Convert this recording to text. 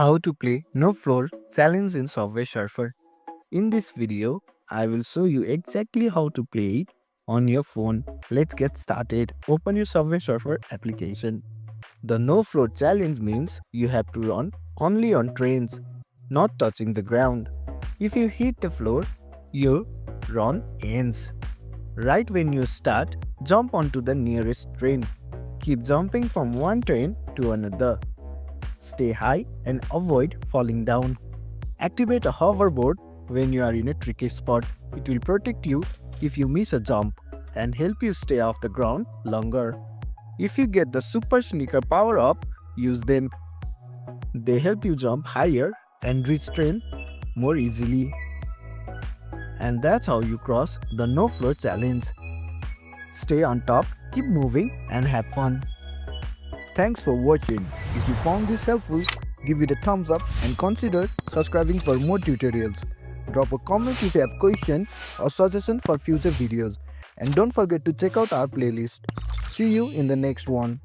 How to play no floor challenge in Subway Surfer. In this video, I will show you exactly how to play it on your phone. Let's get started. Open your Subway Surfer application. The no floor challenge means you have to run only on trains, not touching the ground. If you hit the floor, your run ends. Right when you start, jump onto the nearest train. Keep jumping from one train to another. Stay high and avoid falling down. Activate a hoverboard when you are in a tricky spot. It will protect you if you miss a jump and help you stay off the ground longer. If you get the super sneaker power up, use them. They help you jump higher and reach train more easily. And that's how you cross the no floor challenge. Stay on top, keep moving and have fun. Thanks for watching. If you found this helpful, give it a thumbs up and consider subscribing for more tutorials. Drop a comment if you have question or suggestion for future videos. And don't forget to check out our playlist. See you in the next one.